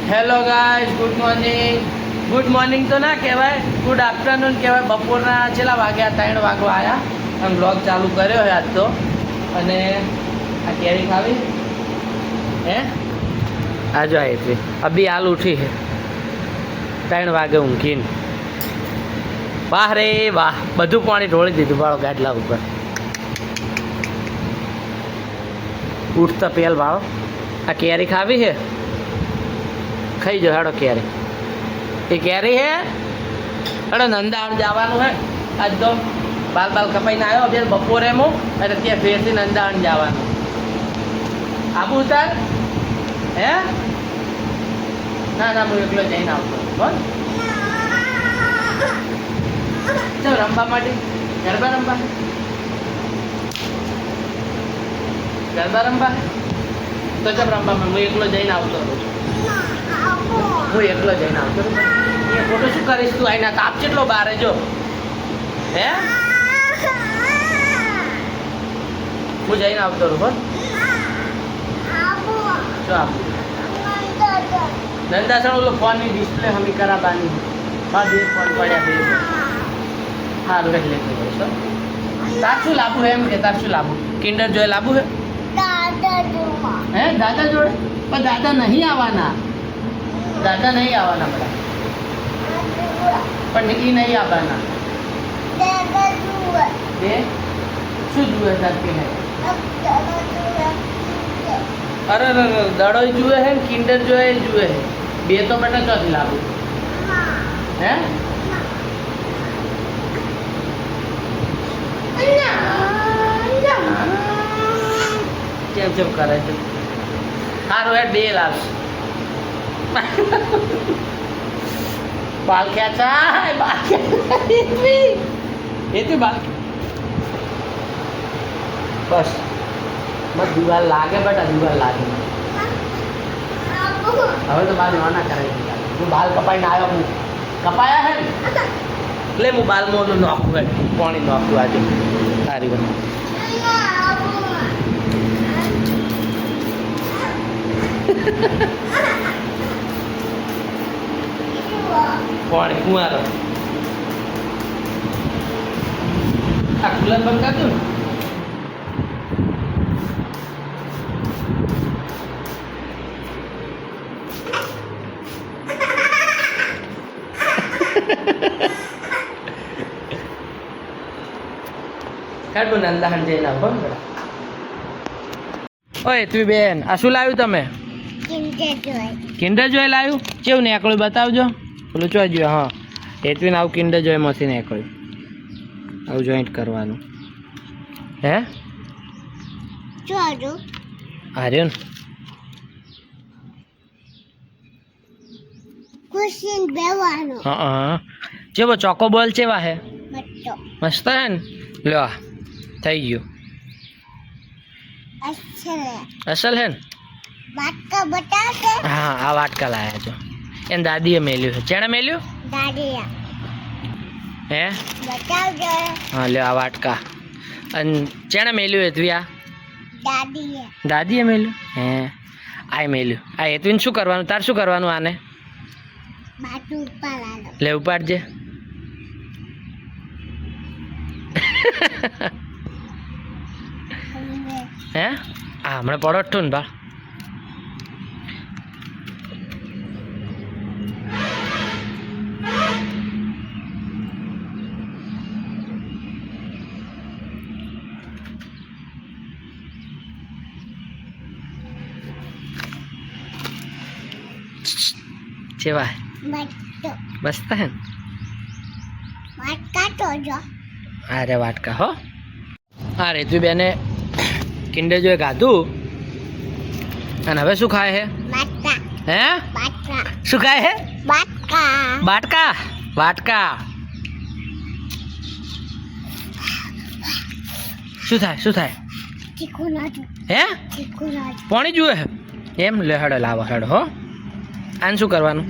Hello guys, good morning તો ના કહેવાય, ગુડ આફ્ટરનૂન કહેવાય. બપોરના છેલ્લા વાગ્યા 3 વાગવા આવ્યા અને બ્લોગ ચાલુ કર્યો છે આજ તો. અને આ કેરી ખાવી હે આ જો આવી અભી હાલ ઉઠી છે 3 વાગે ઊંઘીને. વાહ રે વાહ, બધું પાણી ઢોળી દીધું વાળો ગાડલા ઉપર. ઉઠતા પેલ વાળો આ કેરી ખાવી છે, ખાઈ જાઓ હેડો કેરી. એ કેરી હે હેડો નંદાવન જવાનું હે આજ તો. બાલ કપાઈને આવ્યો બે બપોરે હું એટલે ત્યાં ફેરથી નંદાવન જવાનું. આબુ ઉતાર હે ના હું એકલો જઈને આવતો. બોલ ચાલ રમવા માટે ગરબા રમવા તો ચાલ રમવા હું એકલો જઈને આવતો રહું. હું એકલો જઈને આવતો એ ફોટો શું કરીશ તું? આઈના તાપ કેટલો બારે જો હે. હું જઈને આવતો રહું. બોલ શું આપું? નંદાસણ ઓલો ફોનની ડિસ્પ્લે હમી કરાવવાની. હા બે ફોન પડ્યા બે. સારું એટલે તાર શું લાવવું હે? એમ કે તાર શું લાવવું? કિન્ડર જોય લાવવું હે? હે દાદા જોડે? પણ દાદા નહીં આવવાના બધા. પણ એ નહીં આવવાના. બે શું જુએ તારથી હે? અરે દડો જુએ હે ને કિન્ડર જોએ જુએ હે. બે તો બેટા ચોથી લાવું હે? કેમ કરે છે? સારું યાર બે લાવશે. બાલ ખેંચાય બાલ ખેંચાય બાલ બસ બસ દિવાલ લાગે બેટા દિવાલ લાગે. હવે તો બાલ નાના કરાવી. હું બાલ કપાઈને આવ્યો. હું કપાયા હે ને એટલે હું બાલ મોનું નોખું હે પાણી નોખું આજે સારી વાત. પાણી કુંવારો આ કુલર બંધ કરતું ને. કાઢું નંદાહન જઈને આવો. ઓય તું બેન આ શું લાવ્યું તમે? કિન્ડર જોય લાવ્યું? કેવું નીકળ્યું બતાવજો. પેલું ચો જો હા હેતવીને આવું કિન્ડર જોય મશીન નીકળ્યું. આવું જોઈન્ટ કરવાનું હે હાર્યું ને. હા ચેવો ચોકો બોલ ચેવા હે? મસ્ત હે ને. લો થઈ ગયું. અસલ હે ને? હા આ વાટકા લાયા છો. એને દાદીએ મેલ્યું છે. ચેણે મેલ્યું? હે હા લ્યો આ વાટકા. અને ચેણે મેલ્યું હેતવી? આ દાદીએ મેલ્યું. હે આ મેલ્યું. આ હેતવીને શું કરવાનું? તાર શું કરવાનું આને? લે ઉપાડજે. હે હા હમણાં પડો ને બા. કેવા મસ્ત હે. અરે વાટકા હો. હા રેતુ બેને કિન્ડર જોઈ ખાધું અને હવે શું ખાય હે? હે શું ખાય હે? બાટકા. શું થાય હે? પાણી જુએ હે એમ? લે હેડો લાવો હેડો હો. આને શું કરવાનું?